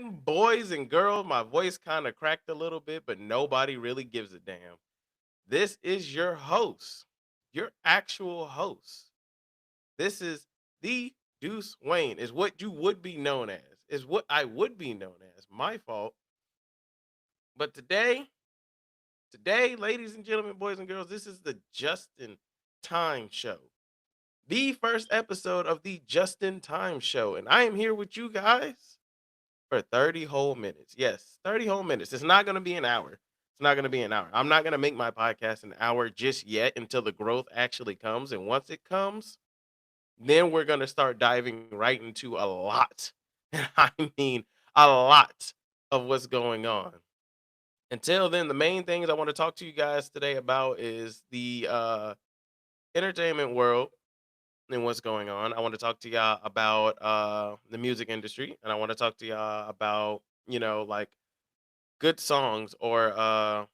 boys and girls, my voice kind of cracked a little bit, but nobody really gives a damn. This is your host, your actual host. This is the Deuce Wayne, is what you would be known as, is what I would be known as. My fault. But today, ladies and gentlemen, boys and girls, this is the Justin Time Show. The first episode of the Justin Time Show. And I am here with you guys for 30 whole minutes. Yes, 30 whole minutes. It's not going to be an hour. It's not going to be an hour. I'm not going to make my podcast an hour just yet until the growth actually comes. And once it comes, then we're going to start diving right into a lot. And I mean, a lot of what's going on. Until then, the main things I want to talk to you guys today about is the entertainment world and what's going on. I want to talk to y'all about the music industry, and I want to talk to y'all about like good songs or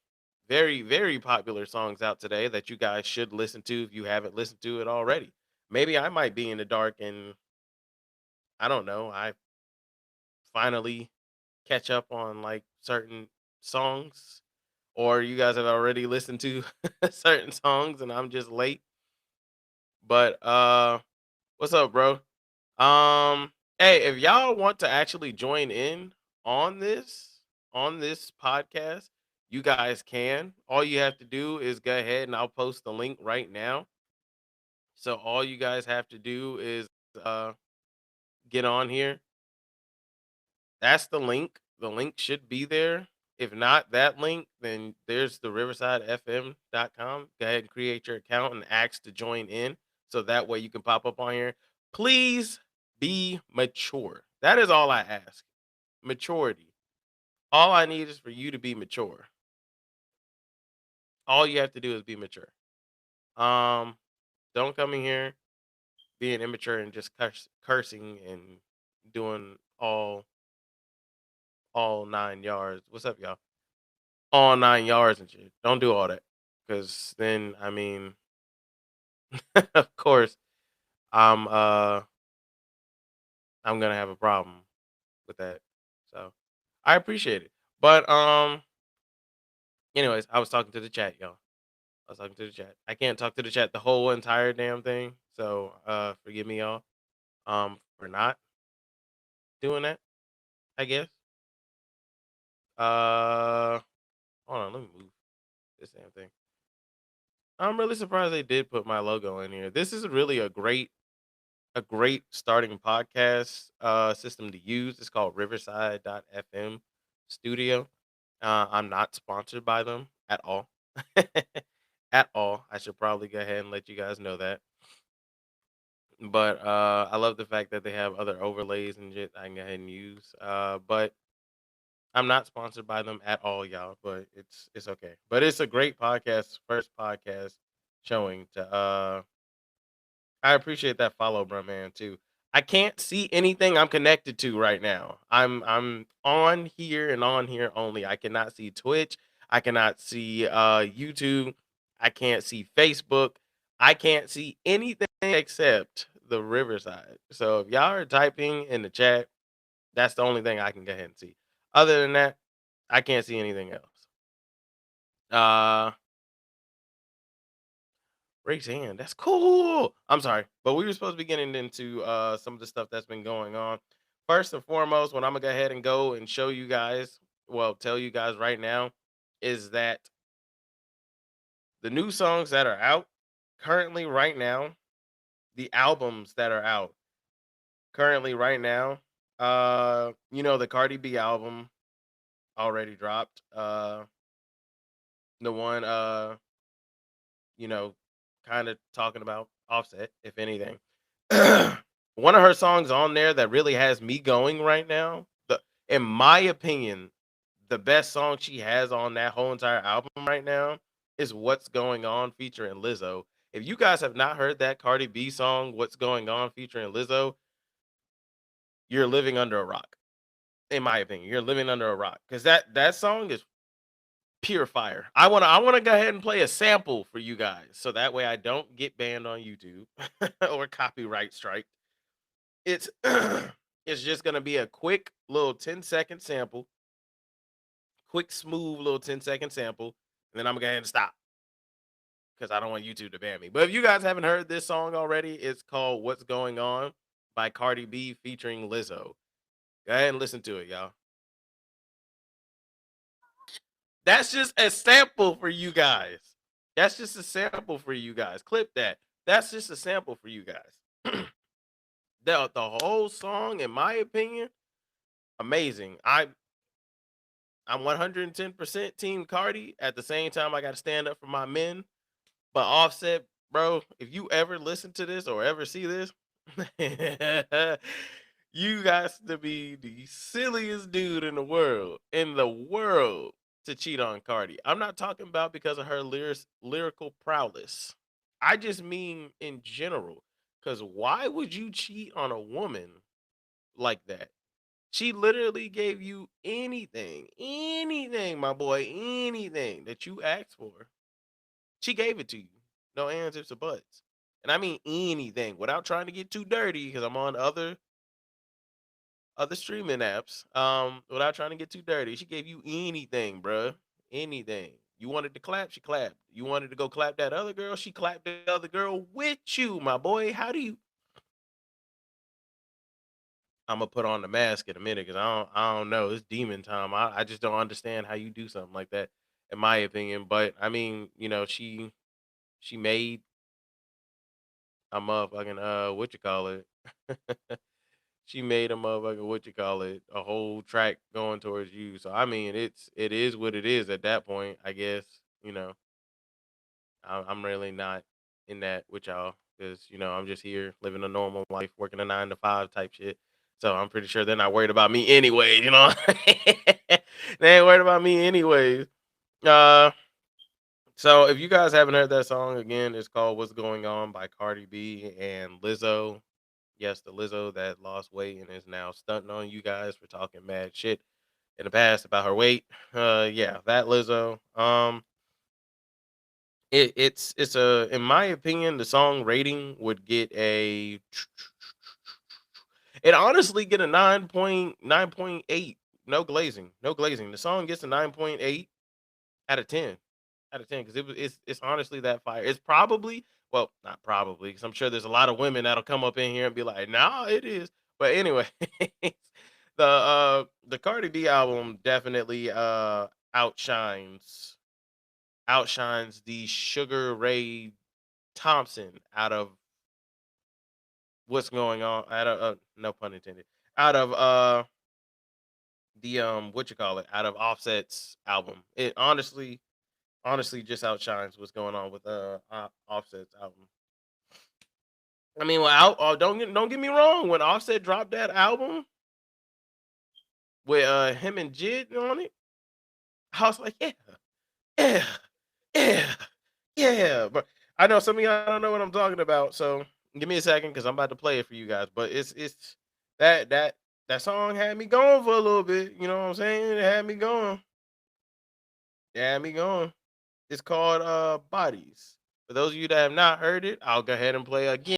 very very popular songs out today that you guys should listen to if you haven't listened to it already. Maybe I might be in the dark and I don't know. I finally catch up on like certain songs, or you guys have already listened to certain songs and I'm just late. But what's up, bro? Hey, if y'all want to actually join in on this podcast, you guys can. All you have to do is go ahead and I'll post the link right now. So all you guys have to do is uh get on here. That's the link. The link should be there. If not that link, then there's the riversidefm.com. Go ahead and create your account and ask to join in. So that way you can pop up on here. Please be mature. That is all I ask. Maturity. All I need is for you to be mature. All you have to do is be mature. Um, don't come in here being immature and just cursing and doing all 9 yards. What's up, y'all? All 9 yards and shit. Don't do all that. Cause then I mean, of course, I'm uh I'm gonna have a problem with that. So I appreciate it. But anyways, I was talking to the chat, y'all. I was talking to the chat. I can't talk to the chat the whole entire damn thing. So forgive me y'all for not doing that, I guess. Uh hold on, let me move this damn thing. I'm really surprised they did put my logo in here. This is really a great starting podcast system to use. It's called Riverside.fm Studio. I'm not sponsored by them at all. At all. I should probably go ahead and let you guys know that. But I love the fact that they have other overlays and shit I can go ahead and use. But I'm not sponsored by them at all, y'all. But it's okay. But it's a great podcast, first podcast showing to I appreciate that follow, bro, man, too. I can't see anything I'm connected to right now. I'm on here and on here only. I cannot see Twitch. I cannot see YouTube. I can't see Facebook. I can't see anything except the Riverside. So if y'all are typing in the chat, that's the only thing I can go ahead and see. Other than that, I can't see anything else. Uh Raise hand. That's cool. I'm sorry, but we were supposed to be getting into some of the stuff that's been going on. First and foremost, what I'm gonna go ahead and go and show you guys, well, tell you guys right now, is that the new songs that are out currently right now, the albums that are out currently right now, the Cardi B album already dropped. The one you know, kind of talking about Offset, if anything. One of her songs on there that really has me going right now, in my opinion, the best song she has on that whole entire album right now is What's Going On featuring Lizzo. If you guys have not heard that Cardi B song, What's Going On featuring Lizzo, you're living under a rock. In my opinion, you're living under a rock because that song is pure fire. I wanna go ahead and play a sample for you guys, so that way I don't get banned on YouTube or copyright strike. It's It's just gonna be a quick little 10-second sample, quick, smooth little 10-second sample, and then I'm gonna go ahead and stop because I don't want YouTube to ban me. But if you guys haven't heard this song already, it's called "What's Going On" by Cardi B featuring Lizzo. Go ahead and listen to it, y'all. That's just a sample for you guys. That's just a sample for you guys. Clip that. That's just a sample for you guys. The whole song, in my opinion, amazing. I'm 110% team Cardi. At the same time, I got to stand up for my men. But Offset, bro, if you ever listen to this or ever see this, you guys to be the silliest dude in the world to cheat on Cardi. I'm not talking about because of her lyrical prowess. I just mean in general. Because why would you cheat on a woman like that? She literally gave you anything, my boy, anything that you asked for. She gave it to you. No ands, ifs, or buts. And I mean anything without trying to get too dirty because I'm on other streaming apps. Without trying to get too dirty. She gave you anything, bruh. Anything. You wanted to clap, she clapped. You wanted to go clap that other girl, she clapped the other girl with you, my boy. How do you I'm gonna put on the mask in a minute because I don't know. It's demon time. I just don't understand how you do something like that, in my opinion. But I mean, she made a motherfucking what you call it? She made a motherfucking what you call it? A whole track going towards you. So I mean, it is what it is at that point. I guess you know I'm really not in that with y'all because I'm just here living a normal life, working a 9 to 5 type shit. So I'm pretty sure they're not worried about me anyways. They ain't worried about me anyways. Uh, so if you guys haven't heard that song again, it's called "What's Going On" by Cardi B and Lizzo. Yes, the Lizzo that lost weight and is now stunting on you guys for talking mad shit in the past about her weight. Yeah, that Lizzo. It's a in my opinion, the song rating would get it honestly get a 9.8. No glazing. No glazing. The song gets a 9.8 out of 10. Out of 10 because it's honestly that fire. It's probably well, not probably because I'm sure there's a lot of women that'll come up in here and be like, "Nah, it is." But anyway, the Cardi B album definitely outshines the Sugar Ray Thompson out of what's going on out of no pun intended out of the what you call it out of Offset's album. It honestly just outshines what's going on with Offset's album. I mean, well, don't get me wrong. When Offset dropped that album with him and Jid on it, I was like, yeah, yeah, yeah, yeah. But I know some of y'all don't know what I'm talking about, so give me a second because I'm about to play it for you guys. But it's that that that song had me going for a little bit. You know what I'm saying? It had me going. It had me going. It's called Bodies. For those of you that have not heard it, I'll go ahead and play again.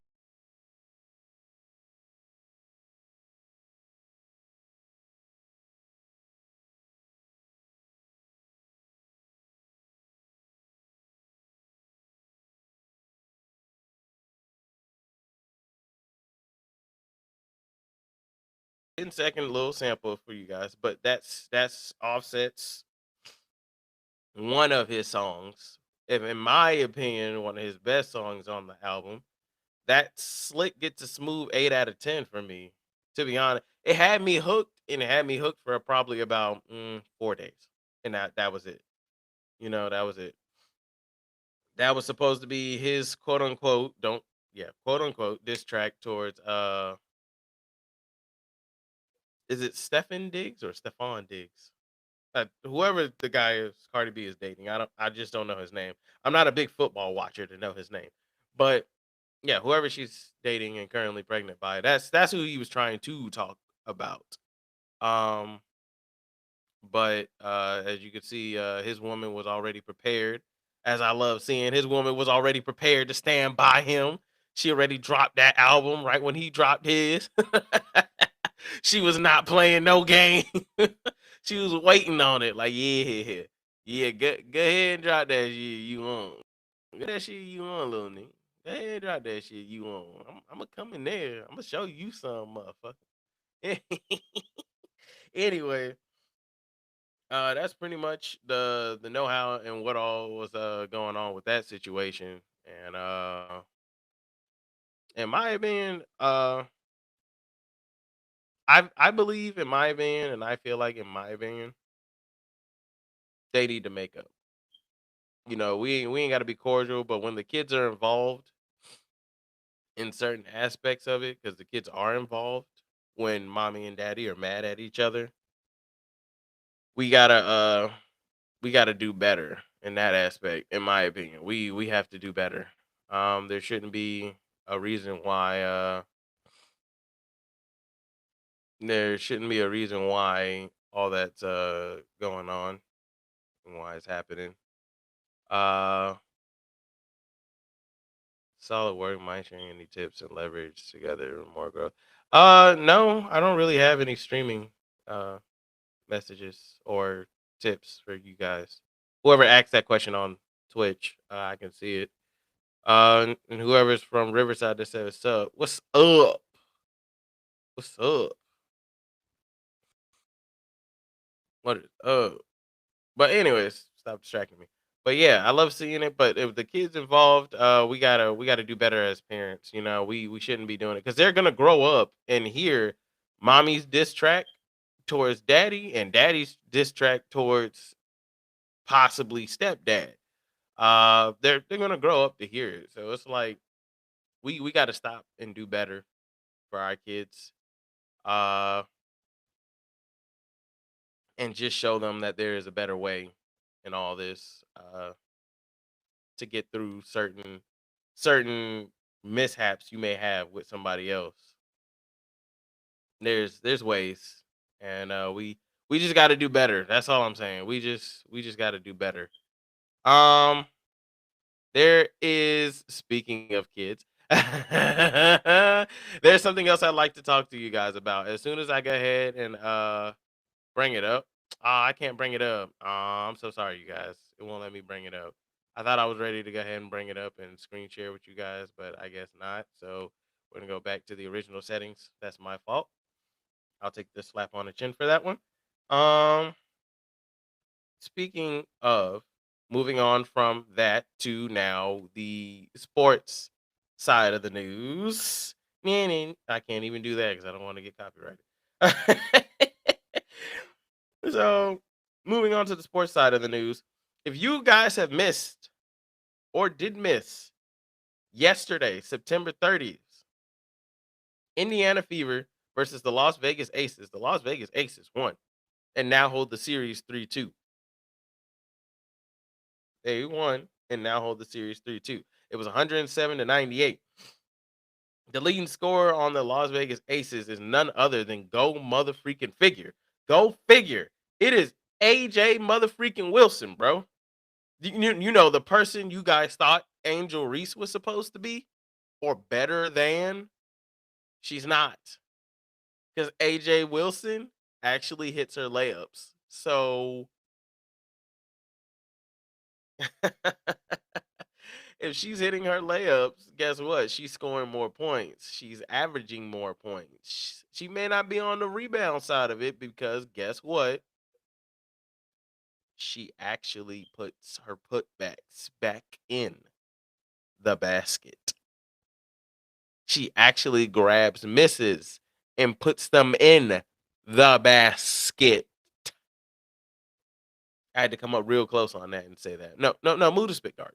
10-second little sample for you guys, but that's Offset's one of his songs. If in my opinion, one of his best songs on the album. That Slick gets a smooth 8 out of 10 for me. To be honest, it had me hooked, and it had me hooked for probably about 4 days, and that was it. That was it. That was supposed to be his quote unquote don't yeah quote unquote diss track towards is it Stefan Diggs or Stefan Diggs? Whoever the guy is Cardi B is dating. I just don't know his name. I'm not a big football watcher to know his name. But yeah, whoever she's dating and currently pregnant by, that's who he was trying to talk about. Um but as you can see, his woman was already prepared. As I love seeing, his woman was already prepared to stand by him. She already dropped that album right when he dropped his. She was not playing no game. She was waiting on it. Like, yeah, yeah, go ahead and drop that shit you want. Get that shit you want, little nigga. Go ahead and drop that shit you want. I'm gonna come in there. I'm gonna show you some, motherfucker. Anyway, that's pretty much the know-how and what all was going on with that situation. And in my opinion, I believe in my opinion, and I feel like in my opinion, they need to make up. You know, we ain't got to be cordial, but when the kids are involved in certain aspects of it, because the kids are involved when mommy and daddy are mad at each other, we gotta we gotta do better in that aspect. In my opinion, we have to do better. There shouldn't be a reason why there shouldn't be a reason why all that's going on and why it's happening. Uh Solid work. Mind sharing any tips and leverage together more growth. No, I don't really have any streaming uh messages or tips for you guys. Whoever asked that question on Twitch, I can see it. And whoever's from Riverside that said what's up. What's up? What's up? What is up? But anyways, stop distracting me. But yeah, I love seeing it. But if the kids involved, we gotta do better as parents. You know, we shouldn't be doing it because they're gonna grow up and hear mommy's diss track towards daddy and daddy's diss track towards possibly stepdad. They're gonna grow up to hear it. So it's like we gotta stop and do better for our kids. Uh and just show them that there is a better way in all this. To get through certain mishaps you may have with somebody else. There's ways, and we just got to do better. That's all I'm saying. We just got to do better. Um, there is speaking of kids. There's something else I'd like to talk to you guys about. As soon as I go ahead and bring it up. I can't bring it up. I'm so sorry, you guys. It won't let me bring it up. I thought I was ready to go ahead and bring it up and screen share with you guys, but I guess not. So we're gonna go back to the original settings. That's my fault. I'll take the slap on the chin for that one. Um, Speaking of, moving on from that to now the sports side of the news. I can't even do that because I don't want to get copyrighted. So, moving on to the sports side of the news. If you guys have missed or did miss yesterday, September 30th, Indiana Fever versus the Las Vegas Aces. The Las Vegas Aces won and now hold the series 3-2. They won and now hold the series 3-2. It was 107 to 98. The leading scorer on the Las Vegas Aces is none other than Go Mother Freaking Figure. Go figure. It is AJ Mother Freaking Wilson, bro. You know the person you guys thought Angel Reese was supposed to be or better than, she's not, because AJ Wilson actually hits her layups. So if she's hitting her layups, guess what? She's scoring more points. She's averaging more points. She may not be on the rebound side of it because guess what? She actually puts her putbacks back in the basket. She actually grabs misses and puts them in the basket. I had to come up real close on that and say that. No, no, no, move to spit guard.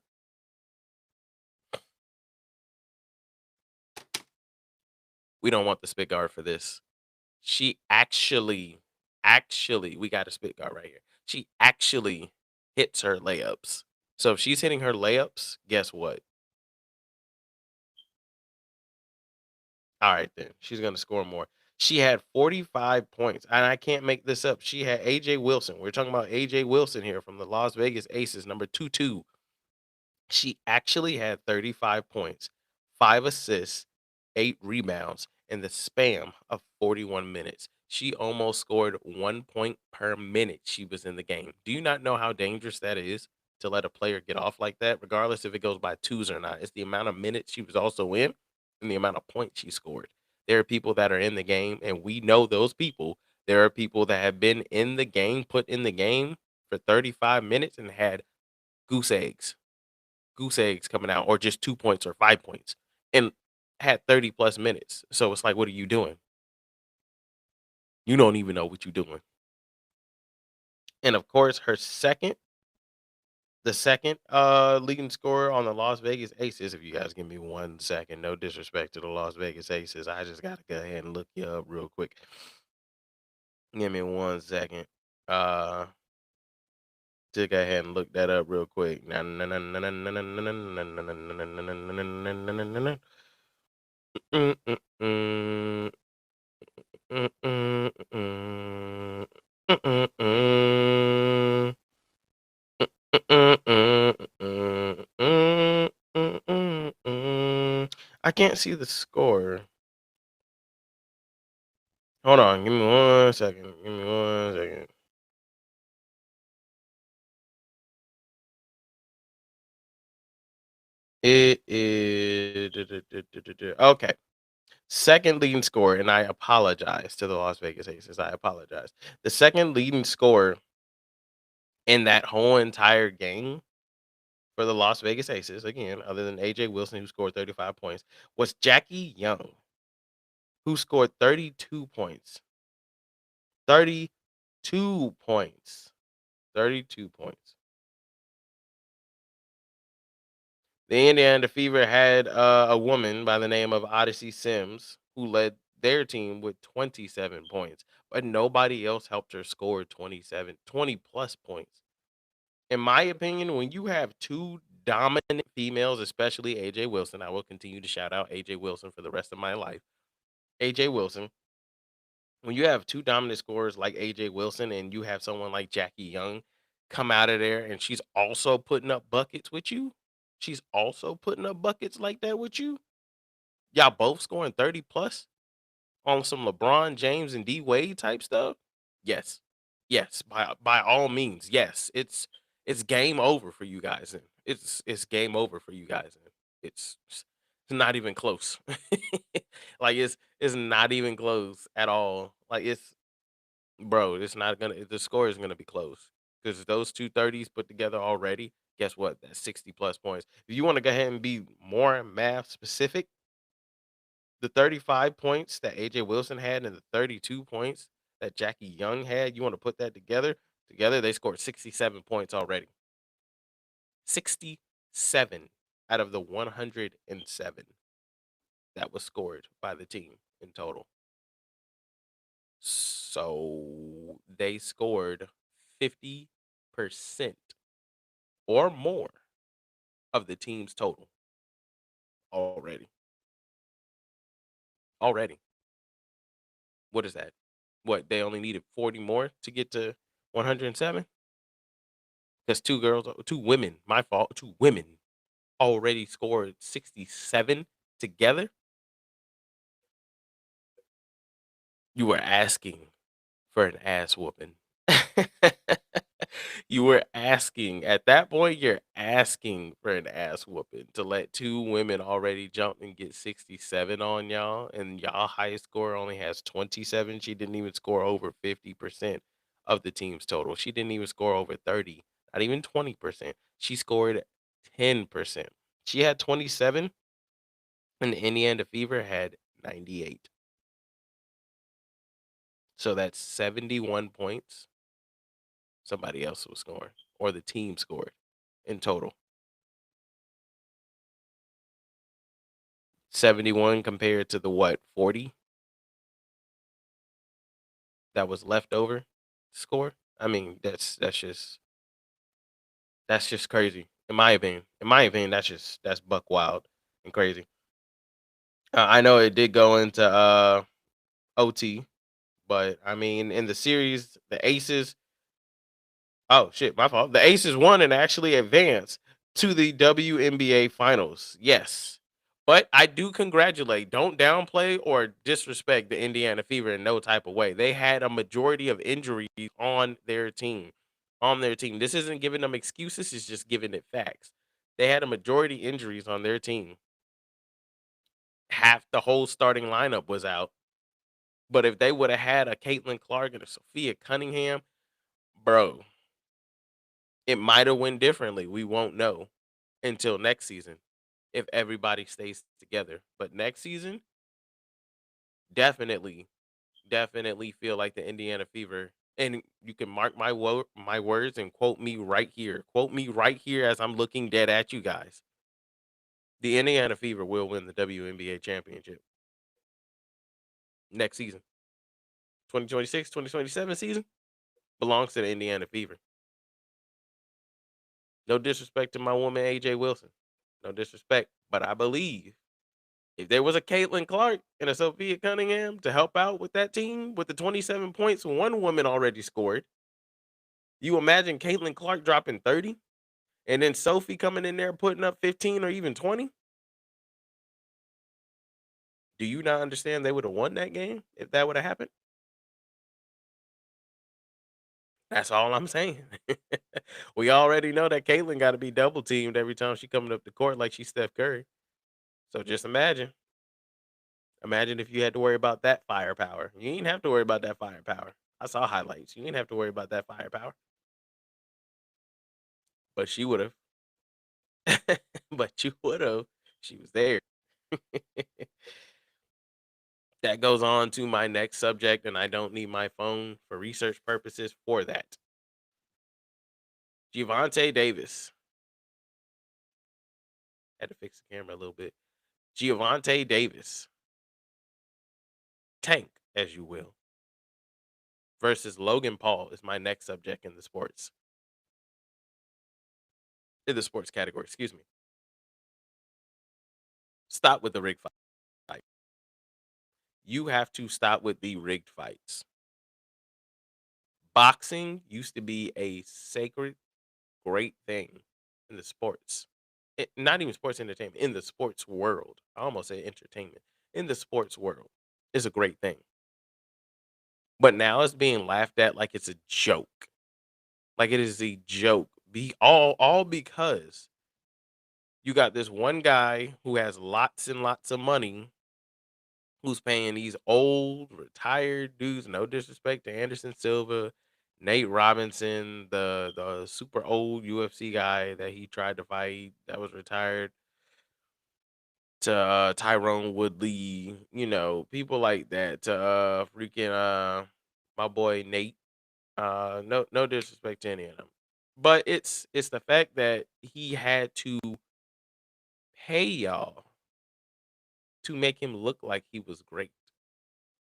We don't want the spit guard for this. She actually, we got a spit guard right here. She actually hits her layups. So if she's hitting her layups, guess what? All right, then she's gonna score more. She had 45 points, and I can't make this up. She had AJ Wilson. We're talking about AJ Wilson here from the Las Vegas Aces, number 22. She actually had 35 points, 5 assists, 8 rebounds, in the span of 41 minutes. She almost scored 1 point per minute she was in the game. Do you not know how dangerous that is to let a player get off like that, regardless if it goes by twos or not? It's the amount of minutes she was also in and the amount of points she scored. There are people that are in the game, and we know those people. There are people that have been in the game, put in the game for 35 minutes and had goose eggs, goose eggs coming out, or just 2 points or 5 points, and had 30 plus minutes. So it's like, what are you doing? You don't even know what you're doing. And of course, the second leading scorer on the Las Vegas Aces. If you guys give me 1 second, no disrespect to the Las Vegas Aces, I just gotta go ahead and look you up real quick. Give me 1 second. To go ahead and look that up real quick. I can't see the score. Hold on, give me 1 second. Give me 1 second. It is okay. Second leading scorer, and I apologize to the Las Vegas Aces. I apologize. The second leading scorer in that whole entire game for the Las Vegas Aces, again, other than AJ Wilson, who scored 35 points, was Jackie Young, who scored 32 points. 32 points. 32 points. The Indiana Fever had a woman by the name of Odyssey Sims who led their team with 27 points, but nobody else helped her score 20 plus points. In my opinion, when you have two dominant females, especially AJ Wilson, I will continue to shout out AJ Wilson for the rest of my life. AJ Wilson, when you have two dominant scorers like AJ Wilson and you have someone like Jackie Young come out of there and she's also putting up buckets with you, she's also putting up buckets like that with you. Y'all both scoring 30 plus on some LeBron James and D Wade type stuff. Yes. Yes, by all means. Yes. It's game over for you guys then. It's game over for you guys then. It's not even close. Like it's not even close at all. Like it's bro, it's not gonna the score is gonna be close. Because those two thirties put together already, guess what? That's 60 plus points. If you want to go ahead and be more math specific, the 35 points that AJ Wilson had and the 32 points that Jackie Young had, you want to put that together, they scored 67 points already. 67 out of the 107 that was scored by the team in total. So they scored 50% or more of the team's total already. Already. What is that? What, they only needed 40 more to get to 107? Because two women, my fault, two women already scored 67 together. You were asking for an ass whooping. You were asking at that point, you're asking for an ass whooping to let two women already jump and get 67 on y'all, and y'all highest score only has 27. She didn't even score over 50% of the team's total. She didn't even score over 30, not even 20%. She scored 10%. She had 27, and the Indiana Fever had 98. So that's 71 points somebody else was scoring, or the team scored in total. 71 compared to the what, 40 that was left over score? I mean, that's just crazy in my opinion. In my opinion, that's buck wild and crazy. I know it did go into OT, but I mean, in the series, the Aces, oh shit, my fault. The Aces won and actually advanced to the WNBA finals. Yes. But I do congratulate, don't downplay or disrespect the Indiana Fever in no type of way. They had a majority of injuries on their team. On their team. This isn't giving them excuses, it's just giving it facts. They had a majority injuries on their team. Half the whole starting lineup was out. But if they would have had a Caitlin Clark and a Sophia Cunningham, bro, it might have went differently. We won't know until next season if everybody stays together. But next season, definitely, definitely feel like the Indiana Fever. And you can mark my words and quote me right here. Quote me right here as I'm looking dead at you guys. The Indiana Fever will win the WNBA championship next season. 2026, 2027 season belongs to the Indiana Fever. No disrespect to my woman AJ Wilson. No disrespect, but I believe if there was a Caitlin Clark and a Sophia Cunningham to help out with that team with the 27 points one woman already scored, you imagine Caitlin Clark dropping 30 and then Sophie coming in there putting up 15 or even 20? Do you not understand they would have won that game if that would have happened? That's all I'm saying. We already know that Caitlin got to be double teamed every time she coming up the court like she's Steph Curry. So just imagine. Imagine if you had to worry about that firepower. You ain't have to worry about that firepower. I saw highlights. You ain't have to worry about that firepower. But she would have. But you would have. She was there. That goes on to my next subject, and I don't need my phone for research purposes for that. Giovante Davis. Had to fix the camera a little bit. Giovante Davis. Tank, as you will. Versus Logan Paul is my next subject in the sports. In the sports category, excuse me. Stop with the rig fight. You have to stop with the rigged fights. Boxing used to be a sacred, great thing in the sports. Not even sports entertainment, in the sports world. I almost said entertainment. In the sports world, is a great thing. But now it's being laughed at like it's a joke. Like it is a joke. Be all because you got this one guy who has lots and lots of money who's paying these old retired dudes, no disrespect to Anderson Silva, Nate Robinson, the super old UFC guy that he tried to fight that was retired, to Tyrone Woodley, people like that, to freaking my boy Nate. No disrespect to any of them. But it's the fact that he had to pay y'all to make him look like he was great.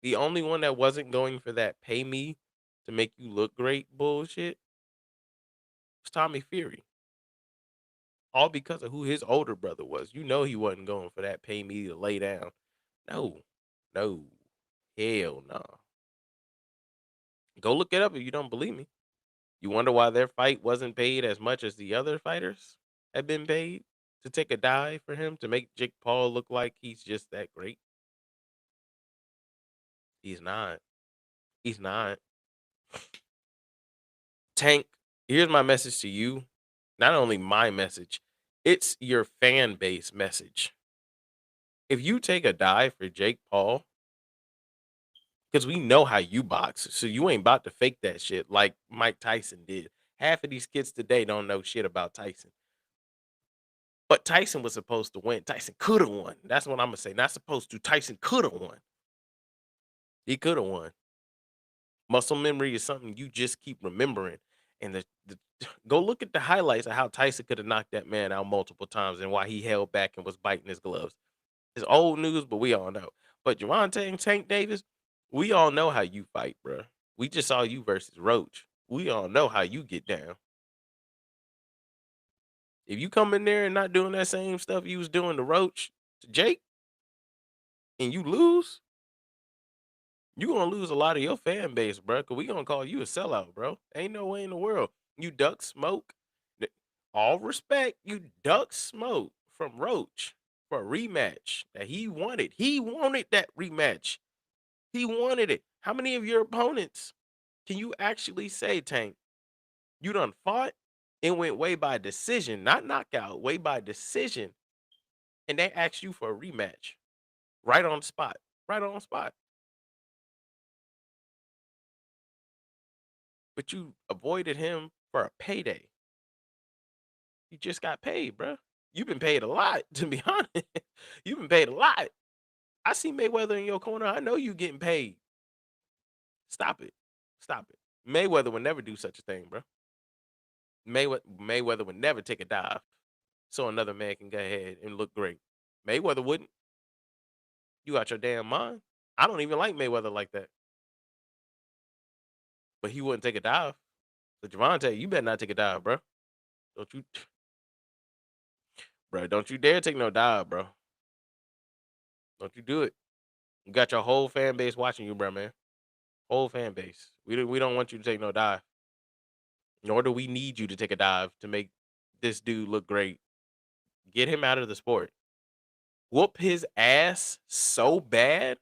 The only one that wasn't going for that pay me to make you look great bullshit was Tommy Fury. All because of who his older brother was. You know he wasn't going for that pay me to lay down. No. No. Hell no. Go look it up if you don't believe me. You wonder why their fight wasn't paid as much as the other fighters had been paid to take a dive for him to make Jake Paul look like he's just that great? He's not. He's not. Tank, here's my message to you. Not only my message, it's your fan base message. If you take a dive for Jake Paul, because we know how you box, so you ain't about to fake that shit like Mike Tyson did. Half of these kids today don't know shit about Tyson. But Tyson was supposed to win. Tyson could have won. That's what I'm gonna say. Not supposed to. Tyson could have won. He could have won. Muscle memory is something you just keep remembering. And the go look at the highlights of how Tyson could have knocked that man out multiple times and why he held back and was biting his gloves. It's old news, but we all know. But Javante and Tank Davis, we all know how you fight, bro. We just saw you versus Roach. We all know how you get down. If you come in there and not doing that same stuff you was doing to Roach, to Jake, and you lose, you gonna lose a lot of your fan base, bro. Cause we gonna call you a sellout, bro. Ain't no way in the world. You duck smoke. All respect, you duck smoke from Roach. for a rematch that he wanted. He wanted that rematch. He wanted it. How many of your opponents can you actually say, Tank, you done fought and went way by decision, not knockout, way by decision, and they asked you for a rematch right on the spot, right on the spot, but you avoided him for a payday. You just got paid, bro. You've been paid a lot, to be honest. You've been paid a lot. I see Mayweather in your corner. I know you getting paid. Stop it. Stop it. Mayweather would never do such a thing, bro. Mayweather would never take a dive so another man can go ahead and look great. Mayweather wouldn't. You out your damn mind. I don't even like Mayweather like that, but he wouldn't take a dive. So Javante, you better not take a dive, bro. Don't you, bro? Don't you dare take no dive, bro. Don't you do it. You got your whole fan base watching you, bro, man. Whole fan base. We don't want you to take no dive. Nor do we need you to take a dive to make this dude look great. Get him out of the sport. Whoop his ass so bad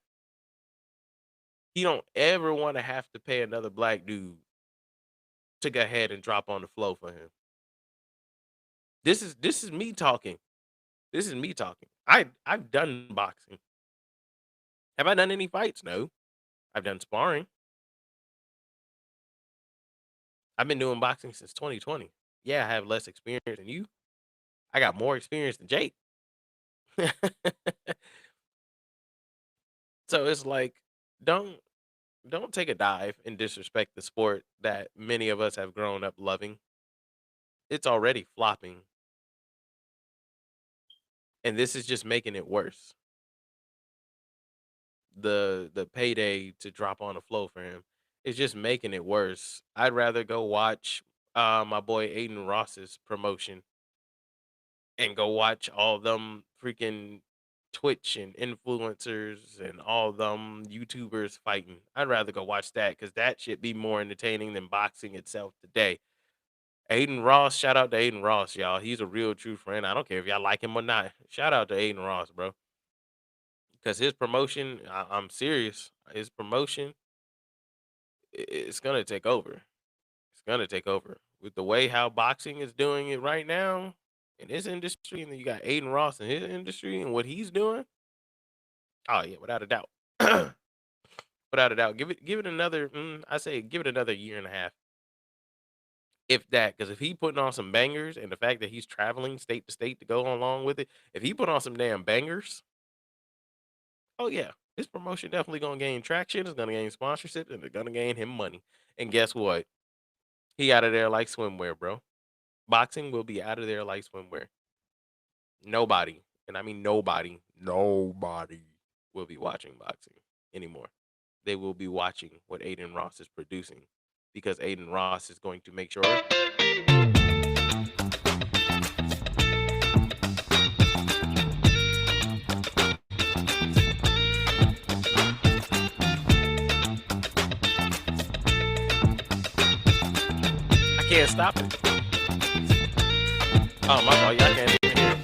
he don't ever want to have to pay another black dude to go ahead and drop on the flow for him. This is me talking. This is me talking. I've done boxing. Have I done any fights? No. I've done sparring. I've been doing boxing since 2020. Yeah, I have less experience than you. I got more experience than Jake. So it's like, don't don't take a dive and disrespect the sport that many of us have grown up loving. It's already flopping, and this is just making it worse. The payday to drop on the flow for him is just making it worse. I'd rather go watch my boy Aiden Ross's promotion and go watch all them freaking Twitch and influencers and all them YouTubers fighting. I'd rather go watch that because that should be more entertaining than boxing itself today. Aiden Ross, shout out to Aiden Ross, y'all. He's a real true friend. I don't care if y'all like him or not. Shout out to Aiden Ross, bro. Because his promotion, I'm serious. His promotion, it's gonna take over. It's gonna take over with the way how boxing is doing it right now in this industry, and then you got Aiden Ross in his industry and what he's doing. Oh yeah, without a doubt, without a doubt. Give it another. I say give it another year and a half, if that. Because if he putting on some bangers, and the fact that he's traveling state to state to go along with it, if he put on some damn bangers, oh yeah, his promotion definitely gonna gain traction. It's gonna gain sponsorship, and it's gonna gain him money. And guess what? He out of there like swimwear, bro. Boxing will be out of there like swimwear. Nobody, and I mean nobody will be watching boxing anymore. They will be watching what Aiden Ross is producing because Aiden Ross is going to make sure. I can't stop it. Oh my fault, y'all can't even hear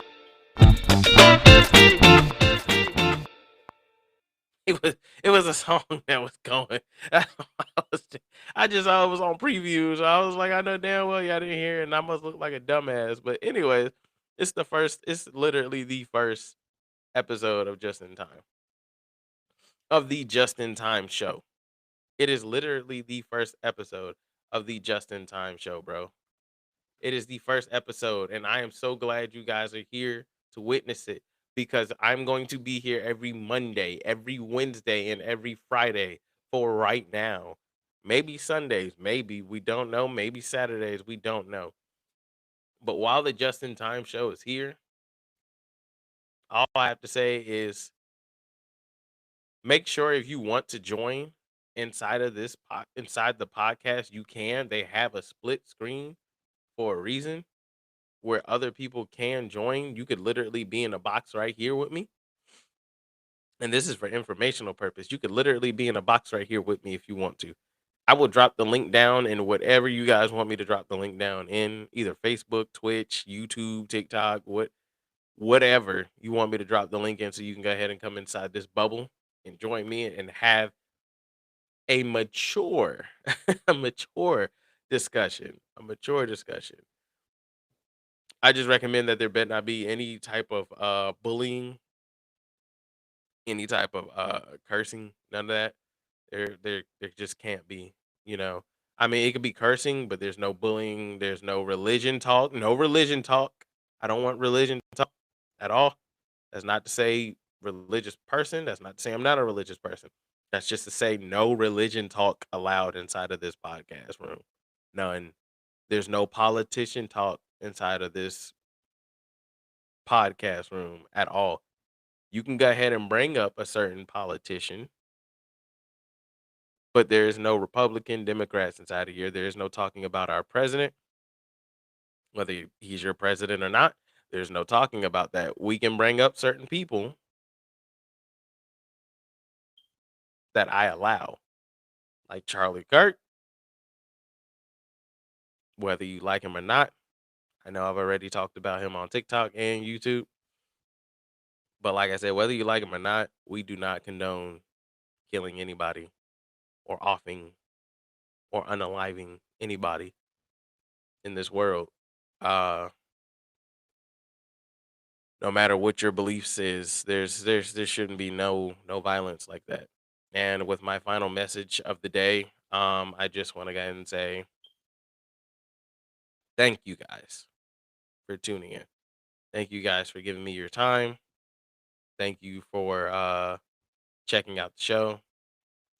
it was a song that was going. I was I just saw it was on previews. So I was like, I know damn well y'all didn't hear it, and I must look like a dumbass. But anyways, it's literally the first episode of Just in Time. Of the Just in Time show. It is literally the first episode of the Just in Time show, bro. It is the first episode, and I am so glad you guys are here to witness it because I'm going to be here every Monday, every Wednesday, and every Friday for right now. Maybe Sundays, maybe we don't know. Maybe Saturdays, we don't know. But while the Just in Time show is here, all I have to say is make sure if you want to join inside the podcast, you can. They have a split screen for a reason where other people can join. You could literally be in a box right here with me. And this is for informational purpose. You could literally be in a box right here with me if you want to. I will drop the link down in whatever you guys want me to drop the link down in, either Facebook, Twitch, YouTube, TikTok, what whatever you want me to drop the link in so you can go ahead and come inside this bubble and join me and have a mature, a mature a mature discussion. I just recommend that there better not be any type of bullying, any type of cursing, none of that. There just can't be, you know. I mean, it could be cursing, but there's no bullying, there's no religion talk, no religion talk. I don't want religion talk at all. That's not to say religious person. That's not to say I'm not a religious person. That's just to say no religion talk allowed inside of this podcast room. None. There's no politician talk inside of this podcast room at all. You can go ahead and bring up a certain politician, but there is no Republican, Democrats inside of here. There is no talking about our president, whether he's your president or not. There's no talking about that. We can bring up certain people that I allow, like Charlie Kirk, whether you like him or not. I know I've already talked about him on TikTok and YouTube, but like I said, whether you like him or not, we do not condone killing anybody or offing or unaliving anybody in this world. Uh, no matter what your beliefs is, there shouldn't be no violence like that. And with my final message of the day, I just want to go ahead and say thank you guys for tuning in. Thank you guys for giving me your time. Thank you for checking out the show.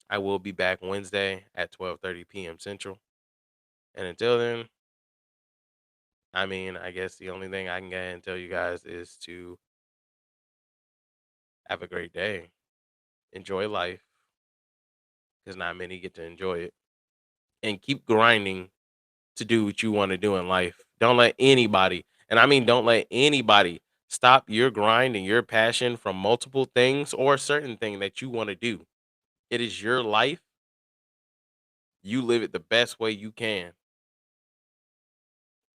I will be back Wednesday at 12:30 p.m. Central. And until then, I mean, I guess the only thing I can go ahead and tell you guys is to have a great day. Enjoy life because not many get to enjoy it. And keep grinding to do what you want to do in life. Don't let anybody, and I mean, don't let anybody stop your grind and your passion from multiple things or a certain thing that you want to do. It is your life. You live it the best way you can.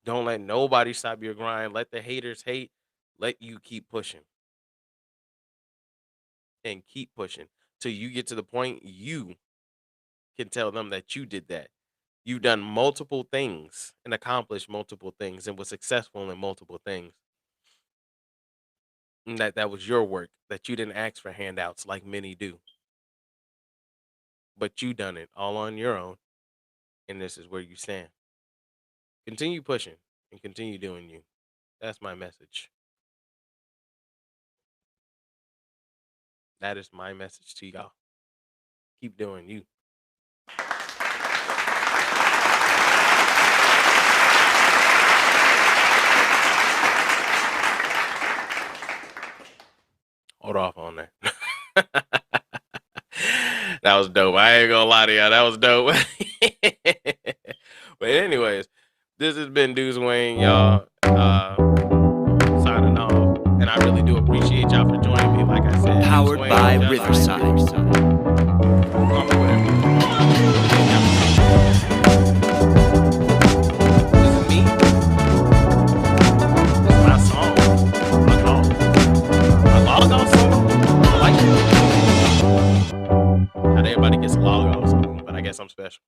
Don't let nobody stop your grind. Let the haters hate. Let you keep pushing and keep pushing till you get to the point you can tell them that you did that. You've done multiple things and accomplished multiple things and was successful in multiple things. And that was your work, that you didn't ask for handouts like many do. But you done it all on your own, and this is where you stand. Continue pushing and continue doing you. That's my message. That is my message to y'all. Keep doing you. Hold off on that. That was dope. I ain't gonna lie to y'all. That was dope. But anyways, this has been Deuce Wayne, y'all. Signing off. And I really do appreciate y'all for joining me. Like I said, Powered by Riverside. This is me. This is my song. My log off song. I like it. Not everybody gets a log off song, but I guess I'm special.